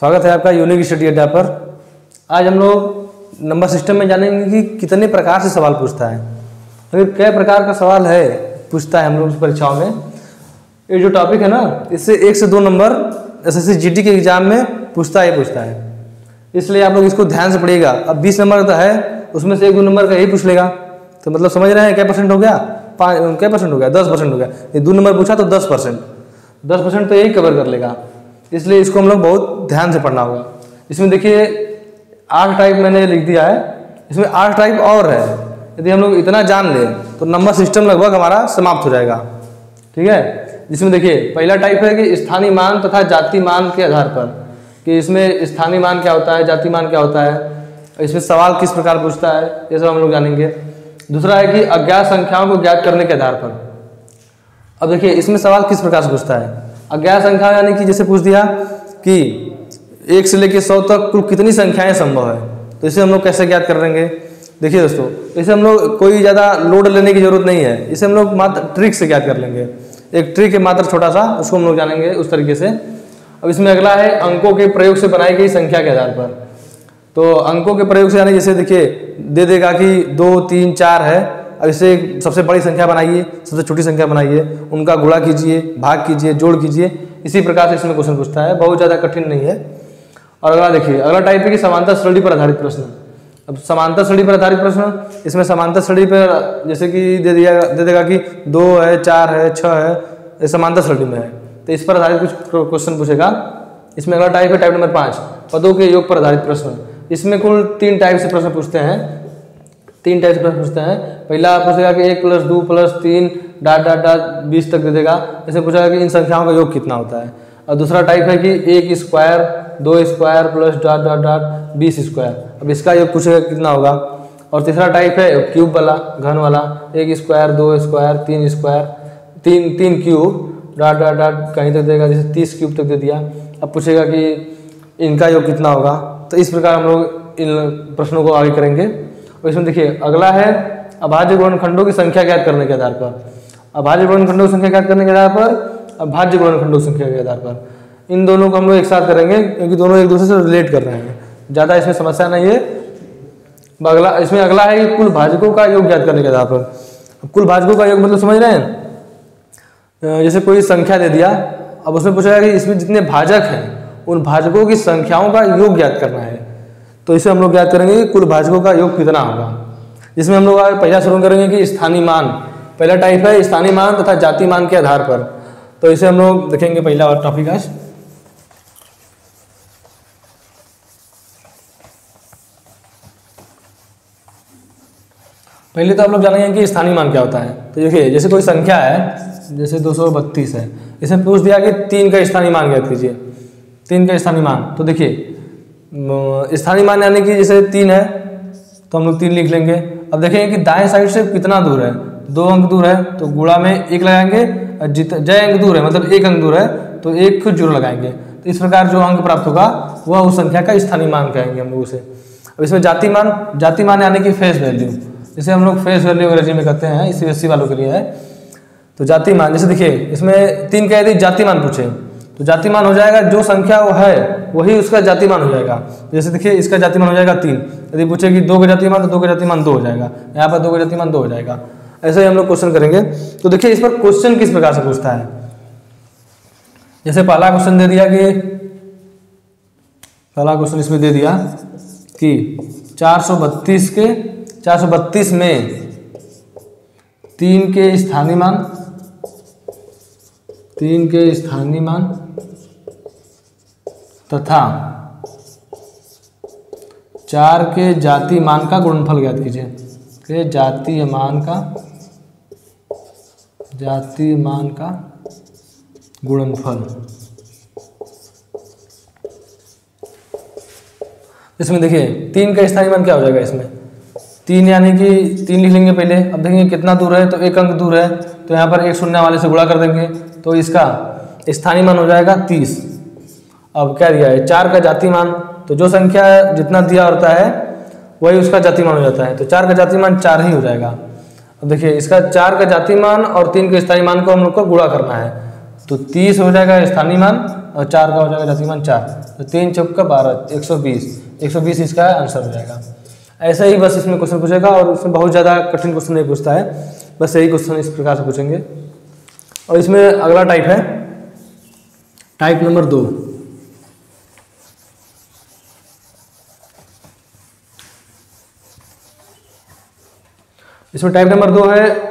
स्वागत है आपका यूनिक स्टडी अड्डा पर। आज हम लोग नंबर सिस्टम में जानेंगे कि कितने प्रकार से सवाल पूछता है, तो कई प्रकार का सवाल है पूछता है हम लोग परीक्षाओं में। ये जो टॉपिक है ना, इससे 1 से 2 नंबर एसएससी जीडी के एग्जाम में पूछता है, इसलिए आप लोग इसको ध्यान से पढ़िएगा। अब 20 नंबर का है, उसमें से 1-2 नंबर का यही पूछ लेगा, तो मतलब समझ रहे हैं क्या परसेंट हो गया, क्या परसेंट हो गया, 10% हो गया। ये 2 नंबर पूछा तो 10% तो यही कवर कर लेगा, इसलिए इसको हम लोग बहुत ध्यान से पढ़ना होगा। इसमें देखिए 8 टाइप मैंने लिख दिया है, इसमें 8 टाइप और है। यदि हम लोग इतना जान लें तो नंबर सिस्टम लगभग हमारा समाप्त हो जाएगा, ठीक है। जिसमें देखिए पहला टाइप है कि स्थानीय मान तथा जाति मान के आधार पर, कि इसमें स्थानीय मान क्या होता है, जाति मान क्या होता है, इसमें सवाल किस प्रकार पूछता है, ये सब हम लोग जानेंगे। दूसरा है कि अज्ञात संख्याओं को ज्ञात करने के आधार पर। अब देखिए इसमें सवाल किस प्रकार से पूछता है। अज्ञात संख्या यानी कि जैसे पूछ दिया कि 1 से लेकर 100 तक कुल कितनी संख्याएं संभव है, तो इसे हम लोग कैसे ज्ञात कर लेंगे। देखिए दोस्तों, इसे हम लोग कोई ज़्यादा लोड लेने की जरूरत नहीं है, इसे हम लोग मात्र ट्रिक से ज्ञात कर लेंगे। एक ट्रिक है मात्र छोटा सा, उसको हम लोग जानेंगे उस तरीके से। अब इसमें अगला है अंकों के प्रयोग से बनाई गई संख्या के आधार पर। तो अंकों के प्रयोग से यानी जैसे देखिए दे देगा कि 2, 3, 4 है, अब इसे सबसे बड़ी संख्या बनाइए, सबसे छोटी संख्या बनाइए, उनका गुणा कीजिए, भाग कीजिए, जोड़ कीजिए। इसी प्रकार से इसमें क्वेश्चन पूछता है, बहुत ज़्यादा कठिन नहीं है। और अगला देखिए, अगला टाइप है कि समांतर श्रेणी पर आधारित प्रश्न। अब समांतर श्रेणी पर आधारित प्रश्न, इसमें समांतर श्रेणी पर जैसे कि दे देगा कि 2 है, 4 है, 6 है, ये समांतर श्रेणी में है, तो इस पर आधारित कुछ क्वेश्चन पूछेगा। इसमें अगला टाइप है टाइप नंबर 5, पदों के योग पर आधारित प्रश्न। इसमें कुल 3 टाइप से प्रश्न पूछते हैं, 3 टाइप से प्रश्न पूछते हैं। पहला पूछेगा कि 1 + 2 + 3 ... 20 तक दे देगा, ऐसे पूछेगा कि इन संख्याओं का योग कितना होता है। और दूसरा टाइप है कि 1 स्क्वायर 2 स्क्वायर + ... 20 स्क्वायर, अब इसका योग पूछेगा कितना होगा। और तीसरा टाइप है क्यूब वाला, घन वाला, 1 स्क्वायर 2 स्क्वायर 3 स्क्वायर 3 क्यूब ... कहीं तक देगा, जैसे 30 क्यूब तक दे दिया। अब पूछेगा कि इनका योग कितना होगा। तो इस प्रकार हम लोग इन प्रश्नों को आगे करेंगे। और इसमें देखिए अगला है अभाज्य गुणनखंडों की संख्या ज्ञात करने के आधार पर। अभाज्य गुणनखंडों की संख्या ज्ञात करने के आधार पर, अभाज्य गुणनखंडों की संख्या के आधार पर, इन दोनों को हम लोग एक साथ करेंगे, क्योंकि दोनों एक दूसरे से रिलेट कर रहे हैं, ज़्यादा इसमें समस्या नहीं है। अगला इसमें अगला है कि कुल भाजकों का योग ज्ञात करने के आधार पर। कुल भाजकों का योग मतलब समझ रहे हैं, जैसे कोई संख्या दे दिया, अब उसमें पूछा कि इसमें जितने भाजक हैं उन भाजकों की संख्याओं का योग ज्ञात करना है। तो इसे हम लोग ज्ञात करेंगे कि कुल भाजकों का योग कितना होगा। जिसमें हम लोग पहला शुरू करेंगे कि स्थानीय मान। पहला टाइप है स्थानीय मान तथा जाति मान के आधार पर, तो इसे हम लोग देखेंगे पहला और टॉपिक आज। पहले तो आप लोग जानेंगे कि स्थानीय मान क्या होता है। तो देखिए जैसे कोई संख्या है, जैसे 232 है, इसमें पूछ दिया कि 3 का स्थानीय मान ज्ञात कीजिए। 3 का स्थानीय मान, तो देखिए स्थानीय मान यानी कि जैसे 3 है तो हम लोग 3 लिख लेंगे। अब देखेंगे कि दाएं साइड से कितना दूर है, 2 अंक दूर है, तो गुणा में 1 लगाएंगे। जय अंक दूर है मतलब 1 अंक दूर है, तो 1 खुद जोड़ लगाएंगे। तो इस प्रकार जो अंक प्राप्त होगा वह उस संख्या का स्थानीय मान कहेंगे हम लोग उसे। अब इसमें जाति मान यानी कि फेस वैल्यू, जिसे हम लोग फेस वैल्यू अंग्रेजी में कहते हैं, CBSE वालों के लिए है। तो जाति मान, जैसे देखिए इसमें 3 का यदि जाति मान पूछे तो जाति मान हो जाएगा जो संख्या वो है वही उसका जाति मान हो जाएगा। जैसे देखिए इसका जाति मान हो जाएगा 3, यदि पूछे कि 2 का जाति मान, तो 2 का जाति मान 2 हो जाएगा, यहाँ पर 2 का जाति मान 2 हो जाएगा। ऐसे ही हम लोग क्वेश्चन करेंगे। तो देखिए इस पर क्वेश्चन किस प्रकार से पूछता है। जैसे पहला क्वेश्चन दे दिया कि पहला क्वेश्चन इसमें दे दिया कि 432 में 3 के स्थानीय मान तथा 4 के जाति मान का गुणनफल ज्ञात कीजिए। के जातीय मान का गुणनफल। इसमें देखिए 3 का स्थानीय मान क्या हो जाएगा। इसमें 3 यानी कि 3 लिख लेंगे पहले। अब देखेंगे कितना दूर है, तो 1 अंक दूर है, तो यहाँ पर 1 शून्य वाले से गुणा कर देंगे, तो इसका स्थानीय मान हो जाएगा 30। अब क्या दिया है, 4 का जाति मान, तो जो संख्या जितना दिया होता है वही उसका जाति मान हो जाता है, तो 4 का जाति मान 4 ही हो जाएगा। अब देखिए इसका 4 का जाति मान और 3 के स्थानीय मान को हम लोग को गुणा करना है, तो 30 हो जाएगा स्थानीय मान और 4 का हो जाएगा जाति मान 4, तो 3 चौका 12, 120, 120 इसका आंसर हो जाएगा। ऐसा ही बस इसमें क्वेश्चन पूछेगा और इसमें बहुत ज़्यादा कठिन क्वेश्चन नहीं पूछता है, बस यही क्वेश्चन इस प्रकार से पूछेंगे। और इसमें अगला टाइप है टाइप नंबर 2। इसमें टाइप नंबर 2 है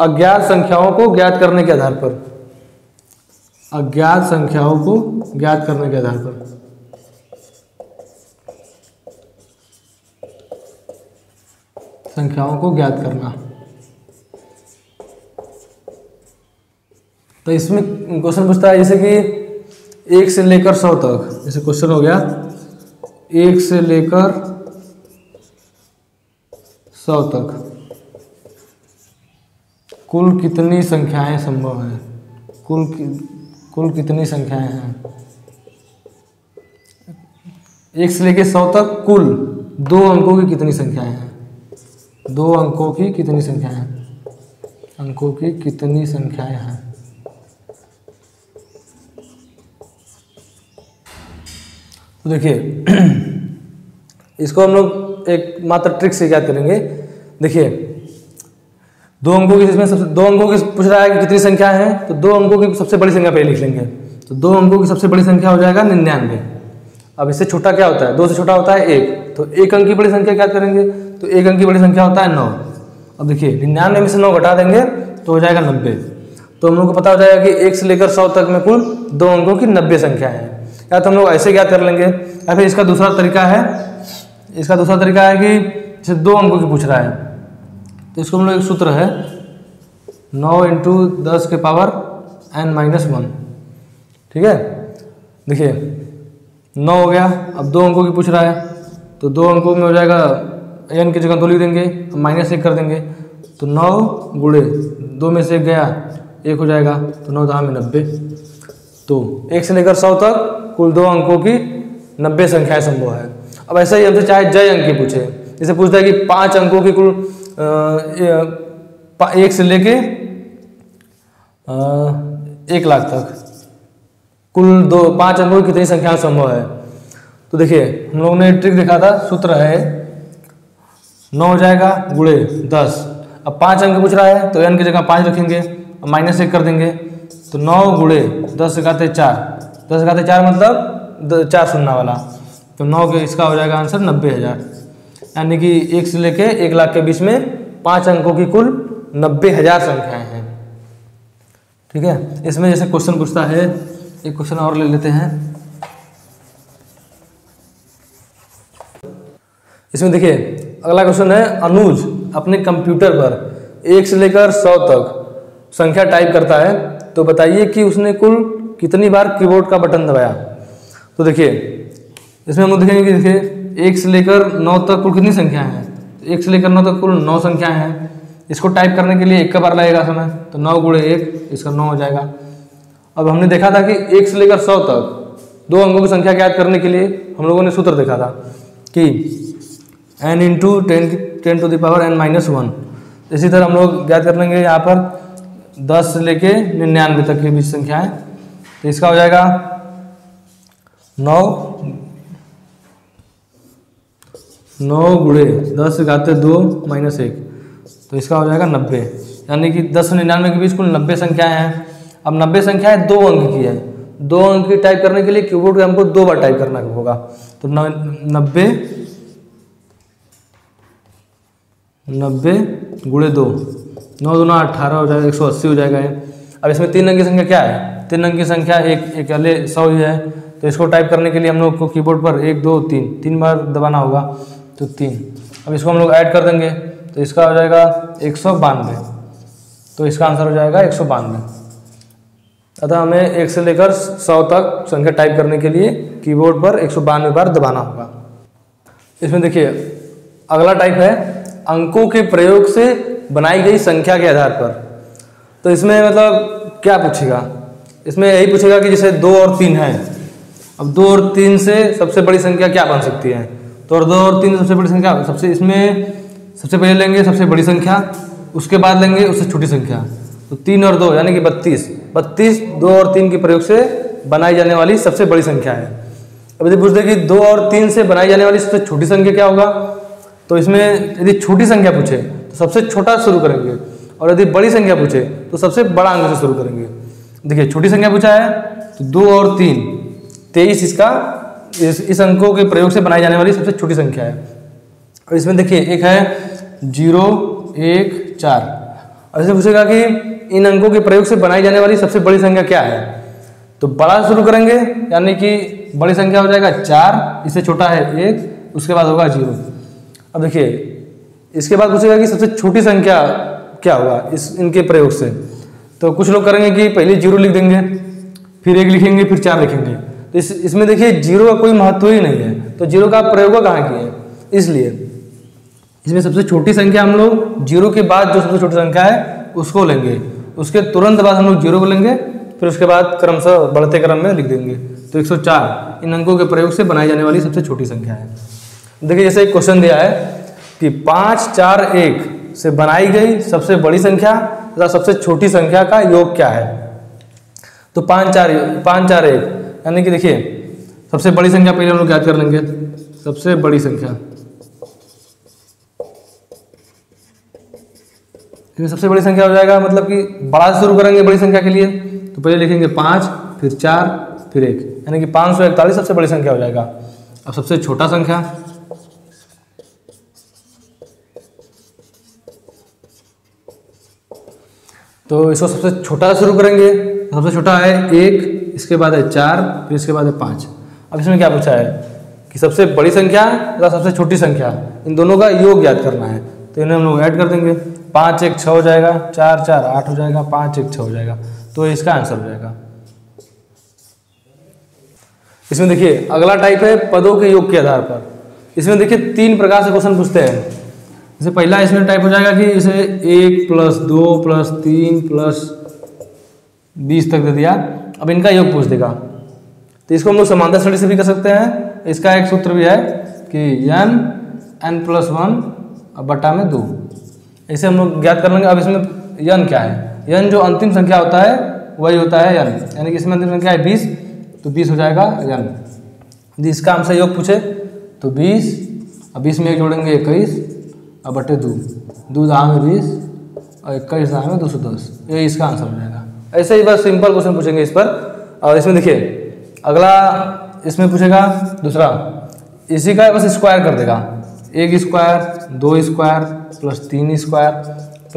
अज्ञात संख्याओं को ज्ञात करने के आधार पर, अज्ञात संख्याओं को ज्ञात करने के आधार पर। संख्याओं को ज्ञात करना। तो इसमें क्वेश्चन पूछता है जैसे कि 1 से लेकर 100 तक, जैसे क्वेश्चन हो गया 1 से लेकर 100 तक कुल कितनी संख्याएं संभव हैं, कुल कितनी संख्याएं हैं। 1 से लेकर 100 तक कुल 2 अंकों की कितनी संख्याएं हैं, 2 अंकों की कितनी संख्याएं हैं, अंकों की कितनी संख्याएं हैं। तो देखिए इसको हम लोग एक मात्र ट्रिक से याद करेंगे। देखिए 2 अंकों की, इसमें सबसे 2 अंकों की पूछ रहा है कि कितनी संख्या है, तो 2 अंकों की सबसे बड़ी संख्या पहले लिख लेंगे। तो 2 अंकों की सबसे बड़ी संख्या हो जाएगा 99। अब इससे छोटा क्या होता है, 2 से छोटा होता है 1, तो 1 अंक की बड़ी संख्या क्या करेंगे, तो 1 अंक की बड़ी संख्या होता है 9। अब देखिए 99 में से 9 घटा देंगे तो हो जाएगा 90। तो हम लोग को पता हो जाएगा कि 1 से लेकर 100 तक में कुल 2 अंकों की 90 संख्या है। या तो हम लोग ऐसे ज्ञात कर लेंगे, या फिर इसका दूसरा तरीका है, कि जैसे 2 अंकों की पूछ रहा है तो इसको हम लोग एक सूत्र है 9 × 10 के पावर n-1, ठीक है। देखिए 9 हो गया। अब 2 अंकों की पूछ रहा है तो 2 अंकों में हो जाएगा n की जगह 2 लिख देंगे, -1 कर देंगे, तो 9 गुणे 2 में से 1 गया 1 हो जाएगा, तो 9 दाम में 90। तो 1 से लेकर 100 तक कुल 2 अंकों की 90 संख्याएं संभव है। अब ऐसा ही हमसे चाहे जय अंक की पूछे, जैसे पूछता है कि 5 अंकों की कुल 1 से लेके 1 लाख तक कुल 5 अंकों की कितनी संख्या संभव है। तो देखिए हम लोगों ने ट्रिक देखा था, सूत्र है 9 हो जाएगा गुणे 10। अब 5 अंक पूछ रहा है तो n की जगह 5 रखेंगे, -1 कर देंगे, तो 9 गुणे 10 घाते 4, 10 घाते 4 मतलब 4 शून्य वाला, तो 9 के इसका हो जाएगा आंसर 90,000। यानी कि 1 से लेके 1 लाख के बीच में 5 अंकों की कुल 90,000 संख्याएं हैं, ठीक है। इसमें जैसे क्वेश्चन पूछता है, एक क्वेश्चन और ले लेते हैं। इसमें देखिए अगला क्वेश्चन है, अनुज अपने कंप्यूटर पर 1 से लेकर 100 तक संख्या टाइप करता है, तो बताइए कि उसने कुल कितनी बार कीबोर्ड का बटन दबाया। तो देखिए इसमें हम लोग देखेंगे कि देखिए 1 से लेकर 9 तक कुल कितनी संख्याएं हैं, तो 1 से लेकर 9 तक कुल 9 संख्याएं हैं। इसको टाइप करने के लिए 1 का बार लगेगा समय, तो 9 गुणे 1 इसका 9 हो जाएगा। अब हमने देखा था कि 1 से लेकर 100 तक 2 अंकों की संख्या ज्ञात करने के लिए हम लोगों ने सूत्र देखा था कि n × 10 to the power n-1। इसी तरह हम लोग ज्ञात कर लेंगे यहाँ पर 10 से लेके 99 तक के बीच संख्या है, तो इसका हो जाएगा 9 गुणे 10 घाते 2 -1, तो इसका हो जाएगा 90। यानी कि 10 से 99 के बीच कुल 90 संख्याएं हैं। अब 90 संख्याएं 2 अंक की है, 2 अंक की टाइप करने के लिए कीबोर्ड पे हमको 2 बार टाइप करना होगा, तो 90 गुणे 2, 9 दूना 18 हो जाएगा, 180 हो जाएगा। अब इसमें 3 अंक की संख्या क्या है, 3 अंक की संख्या एक 100 ही है, तो इसको टाइप करने के लिए हम लोग को कीबोर्ड पर 1 2 3 बार दबाना होगा, तो 3। अब इसको हम लोग ऐड कर देंगे, तो इसका हो जाएगा 192, तो इसका आंसर हो जाएगा 192। अतः हमें 1 से लेकर 100 तक संख्या टाइप करने के लिए कीबोर्ड पर 192 बार दबाना होगा। इसमें देखिए अगला टाइप है अंकों के प्रयोग से बनाई गई संख्या के आधार पर। तो इसमें मतलब क्या पूछेगा, इसमें यही पूछेगा कि जैसे 2 और 3 है, अब 2 और 3 से सबसे बड़ी संख्या क्या बन सकती है, तो 2 और 3 सबसे बड़ी संख्या, सबसे पहले लेंगे सबसे बड़ी संख्या, उसके बाद लेंगे उससे छोटी संख्या, तो 3 और 2 यानी कि 32, 2 और 3 के प्रयोग से बनाई जाने वाली सबसे बड़ी संख्या है। अब यदि पूछते कि 2 और 3 से बनाई जाने वाली सबसे छोटी संख्या क्या होगा, तो इसमें यदि छोटी संख्या पूछे तो सबसे छोटा शुरू करेंगे, और यदि बड़ी संख्या पूछे तो सबसे बड़ा अंक से शुरू करेंगे। देखिए छोटी संख्या पूछा है तो 2 और 3, 23 इसका इस अंकों के प्रयोग से बनाई जाने वाली सबसे छोटी संख्या है। और इसमें देखिए एक है 0, 1, 4। और इसमें पूछेगा कि इन अंकों के प्रयोग से बनाई जाने वाली सबसे बड़ी संख्या क्या है, तो बड़ा शुरू करेंगे, यानी कि बड़ी संख्या हो जाएगा 4, इससे छोटा है 1, उसके बाद होगा 0। अब देखिए इसके बाद पूछेगा कि सबसे छोटी संख्या क्या होगा इनके प्रयोग से, तो कुछ लोग करेंगे कि पहले 0 लिख देंगे, फिर 1 लिखेंगे, फिर 4 लिखेंगे। तो इसमें देखिए 0 का कोई महत्व ही नहीं है, तो 0 का प्रयोग कहाँ किए, इसलिए इसमें सबसे छोटी संख्या हम लोग 0 के बाद जो सबसे छोटी संख्या है उसको लेंगे, उसके तुरंत बाद हम लोग 0 को लेंगे, फिर उसके बाद क्रमशः बढ़ते क्रम में लिख देंगे। तो 104 इन अंकों के प्रयोग से बनाई जाने वाली सबसे छोटी संख्या है। देखिए जैसे एक क्वेश्चन दिया है कि 5, 4, 1 से बनाई गई सबसे बड़ी संख्या तथा सबसे छोटी संख्या का योग क्या है। तो 5, 4, 1 यानी कि देखिए सबसे बड़ी संख्या पहले हम लोग याद कर लेंगे। सबसे बड़ी संख्या, सबसे बड़ी संख्या हो जाएगा, मतलब कि बड़ा शुरू करेंगे बड़ी संख्या के लिए, तो पहले लिखेंगे 5, फिर 4, फिर 1, यानी कि 541 सबसे बड़ी संख्या हो जाएगा। अब सबसे छोटा संख्या, तो इसको सबसे छोटा शुरू करेंगे, सबसे छोटा है 1, इसके बाद है 4, फिर इसके बाद है 5। अब इसमें क्या पूछा है कि सबसे बड़ी संख्या या सबसे छोटी संख्या, इन दोनों का योग याद करना है, तो इन्हें हम लोग ऐड कर देंगे। 5, 1, 6 हो जाएगा, 4, 4, 8 हो जाएगा, 5, 1, 6 हो जाएगा, तो इसका आंसर हो जाएगा। इसमें देखिए अगला टाइप है पदों के योग के आधार पर। इसमें देखिए 3 प्रकार से क्वेश्चन पूछते हैं। जैसे पहला इसमें टाइप हो जाएगा कि जैसे 1 + 2 + 3 + 20 तक दे दिया, अब इनका योग पूछ देगा, तो इसको हम लोग समांतर श्रेणी से भी कर सकते हैं। इसका एक सूत्र भी है कि n+1/2, ऐसे हम लोग ज्ञात कर लेंगे। अब इसमें n क्या है, n जो अंतिम संख्या होता है वही होता है n, यानी कि इसमें अंतिम संख्या है 20, तो 20 हो जाएगा n। यदि इसका हमसे योग पूछे तो 20, अब 20 में 1 जोड़ेंगे 21, अब बटे 2, 2 दाह में 20 और 21 दाह में 210, ये इसका आंसर हो जाएगा। ऐसे ही बस सिंपल क्वेश्चन पूछेंगे इस पर। और इसमें देखिए अगला इसमें पूछेगा दूसरा, इसी का बस स्क्वायर कर देगा, 1 स्क्वायर, 2 स्क्वायर + 3 स्क्वायर +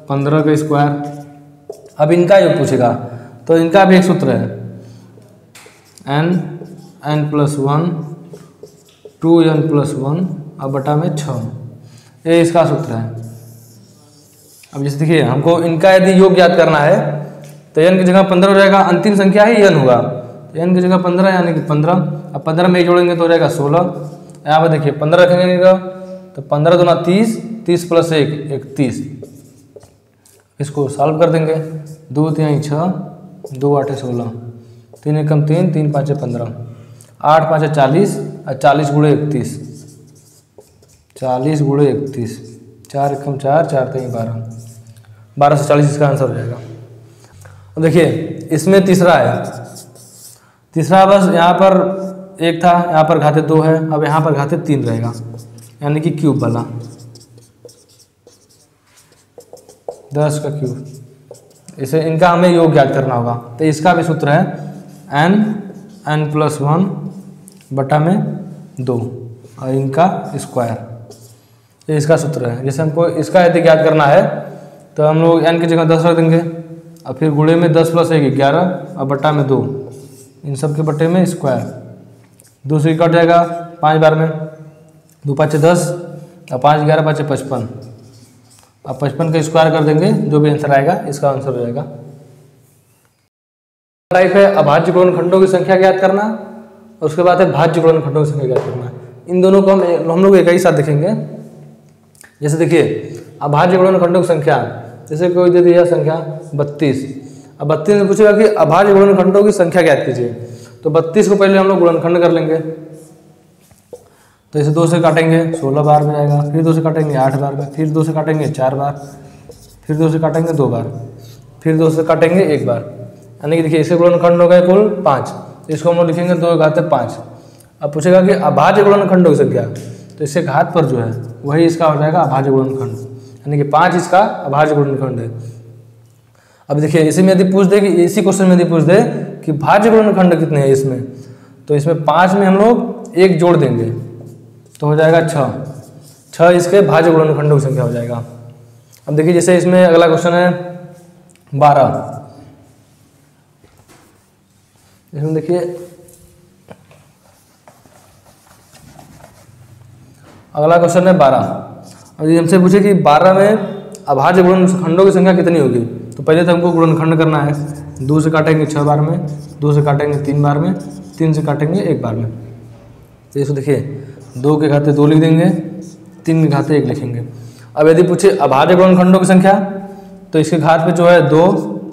15 का स्क्वायर। अब इनका योग पूछेगा, तो इनका भी एक सूत्र है n+1 2n+1/6, ये इसका सूत्र है। अब जैसे देखिए हमको इनका यदि योग याद करना है तो n की जगह 15 हो जाएगा, अंतिम संख्या ही n होगा, तो n की जगह 15 यानी कि 15। अब 15 में 1 जोड़ेंगे तो हो जाएगा 16। यहाँ पर देखिए 15 रखेंगे तो 15 दूना 30, 30 + 1 31, इसको सॉल्व कर देंगे। 2 3 6, 2 8 16, 3 एकम 3, 3 5 15, 8 5 40 और 40 × 31, 40 × 31, 4 एकम 4, 4 3 12, 12 से 40 इसका आंसर हो जाएगा। अब देखिए इसमें तीसरा है, तीसरा बस यहाँ पर 1 था, यहाँ पर घाते 2 है, अब यहाँ पर घाते 3 रहेगा, यानी कि क्यूब वाला 10 का क्यूब। इसे इनका हमें योग याद करना होगा, तो इसका भी सूत्र है n+1/2 और इनका स्क्वायर, ये इसका सूत्र है। जैसे हमको इसका यदि याद करना है तो हम लोग n की जगह 10 रख देंगे, और फिर गुणे में 10 + 1 11 और बट्टा में 2, इन सब के बट्टे में स्क्वायर, 2 से कट जाएगा 5 बार में, 2 5 10 और 5 11 5 55। अब 55 का स्क्वायर कर देंगे, जो भी आंसर आएगा इसका आंसर हो जाएगा। टाइप है अभाज्य गुणनखंडों की संख्या ज्ञात करना, और उसके बाद है भाज्य गुणनखंडों की संख्या ज्ञात करना। इन दोनों को हम लोग एक ही साथ देखेंगे। जैसे देखिए अभाज्य गुणनखंडों की संख्या, जैसे कोई दे दिया संख्या 32, अब 32 में पूछेगा कि अभाज्य गुणनखंडों की संख्या ज्ञात कीजिए, तो 32 को पहले हम लोग गुणनखंड कर लेंगे। तो इसे 2 से काटेंगे 16 बार में जाएगा, फिर 2 से काटेंगे 8 बार में, फिर 2 से काटेंगे 4 बार, फिर 2 से काटेंगे 2 बार, फिर 2 से काटेंगे 1 बार, यानी कि देखिए इसके गुणनखंड हो गए कुल 5, इसको हम लोग लिखेंगे 2×5। अब पूछेगा कि अभाज्य गुणनखंडों की संख्या, तो इसके घात पर जो है वही इसका हो जाएगा अभाज्य गुणनखंड, यानी कि 5 इसका अभाज्य गुणनखंड है। अब देखिए इसी में यदि पूछ दे कि इसी क्वेश्चन में यदि पूछ दे कि भाज्य गुणनखंड कितने हैं इसमें, तो इसमें 5 में हम लोग 1 जोड़ देंगे तो हो जाएगा 6 इसके भाज्य गुणनखंडों की संख्या हो जाएगा। अब देखिए जैसे इसमें अगला क्वेश्चन है 12, इसमें देखिए अगला क्वेश्चन है 12। अब ये हमसे पूछे कि 12 में अभाज्य गुणनखंडों की संख्या कितनी होगी, तो पहले तो हमको गुणनखंड करना है। 2 से काटेंगे 6 बार में, 2 से काटेंगे 3 बार में, 3 से काटेंगे 1 बार में। तो इसको देखिए 2 के घाते 2 लिख देंगे, 3 के घाते 1 लिखेंगे। अब यदि पूछे अभाज्य गुणनखंडों की संख्या, तो इसके घात पे जो है 2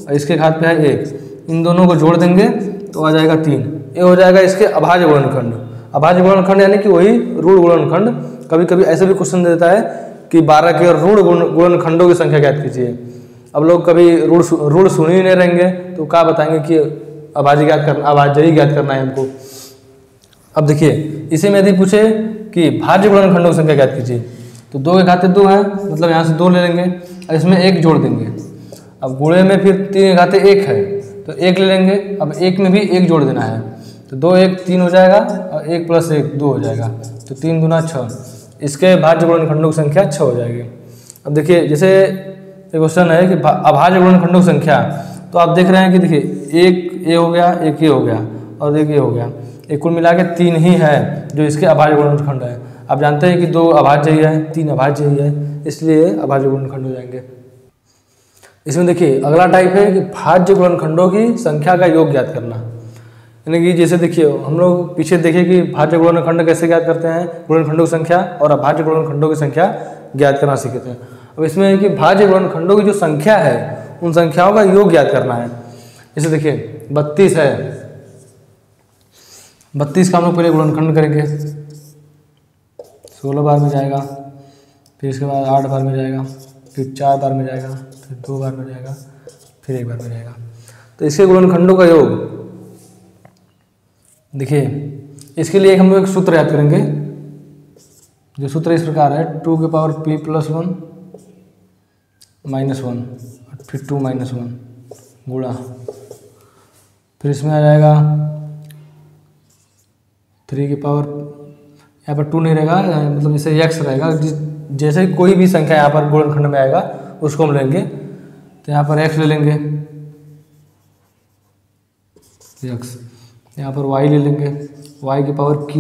और इसके घात पे है 1, इन दोनों को जोड़ देंगे तो आ जाएगा 3। ये हो जाएगा इसके अभाज्य गुणनखंड। अभाज्य गुणनखंड यानी कि वही रूढ़ गुणनखंड। कभी कभी ऐसे भी क्वेश्चन देता है कि 12 के रूढ़ गुणनखंडों की संख्या ज्ञात कीजिए। अब लोग कभी रूढ़ सुन ही नहीं रहेंगे तो क्या बताएंगे कि अभाज्य ज्ञात करना, अभाज्य ही ज्ञात करना है हमको। अब देखिए इसी में यदि पूछे कि भाज्य गुणनखंडों की संख्या ज्ञात कीजिए, तो 2 के घाते 2 है, मतलब यहाँ से 2 ले लेंगे और इसमें 1 जोड़ देंगे। अब गुणे में फिर 3 के घाते 1 है तो 1 ले लेंगे। अब 1 में भी 1 जोड़ देना है, तो 2 1 3 हो जाएगा और 1 + 1 2 हो जाएगा, तो 3 दूना 6। इसके भाज्य गुणनखंडों की संख्या 6 हो जाएगी। अब देखिए जैसे क्वेश्चन है कि अभाज्य गुणनखंडों की संख्या, तो आप देख रहे हैं कि देखिए 1 ये हो गया, 1 ये हो गया और 1 ये हो गया, एक कुल मिला के 3 ही है जो इसके अभाज्य गुणनखंड है। आप जानते हैं कि 2 अभाज्य ही है, 3 अभाज्य ही है, इसलिए अभाज्य गुणनखंड हो जाएंगे। इसमें देखिए अगला टाइप है कि भाज्य गुणनखंडों की संख्या का योग ज्ञात करना। यानी कि जैसे देखिए हम लोग पीछे देखिए कि भाज्य गुणनखंड कैसे ज्ञात करते हैं, गुणनखंडों की संख्या और अभाज्य गुणनखंडों की संख्या ज्ञात करना सीखे थे। अब इसमें है कि भाज्य गुणनखंडों की जो संख्या है उन संख्याओं का योग ज्ञात करना है। जैसे देखिए 32 है, 32 का हम लोग पहले गुणनखंड करेंगे, 16 बार में जाएगा, फिर इसके बाद 8 बार में जाएगा, फिर 4 बार में जाएगा, फिर 2 बार में जाएगा, फिर 1 बार में जाएगा। तो इसके गुणनखंडों का योग देखिए, इसके लिए हम लोग एक सूत्र याद करेंगे। जो सूत्र इस प्रकार है 2 के पावर p + 1 - 1 फिर 2 - 1 गुणा, फिर इसमें आ जाएगा 3 के पावर, यहाँ पर 2 नहीं रहेगा, मतलब जैसे x रहेगा, जैसे कोई भी संख्या यहाँ पर गुणनखंड में आएगा उसको हम लेंगे, तो यहाँ पर x ले लेंगे, x, यहाँ पर y ले लेंगे, y की पावर q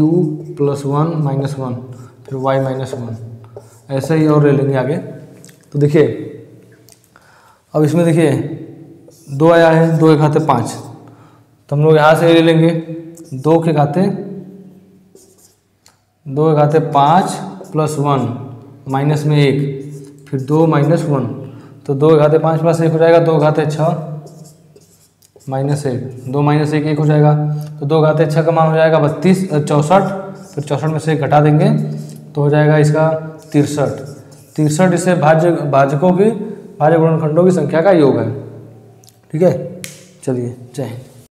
+ 1 - 1 फिर y - 1, ऐसे ही और ले लेंगे आगे। तो देखिए अब इसमें देखिए 2 आया है, 2 के घाते 5, तो हम लोग यहाँ से ले लेंगे 2 के घाते 5 + 1 माइनस में 1 फिर 2 - 1, तो 2 के घाते 5 + 1 हो जाएगा 2 के घाते 6 -1, 2 - 1 1 हो जाएगा, तो 2 घाते 6 का मान हो जाएगा 64, फिर 64 में से 1 घटा देंगे तो हो जाएगा इसका 63। इससे भाजकों की भाज्य गुणनखंडों की संख्या का योग है। ठीक है, चलिए जय हिंद।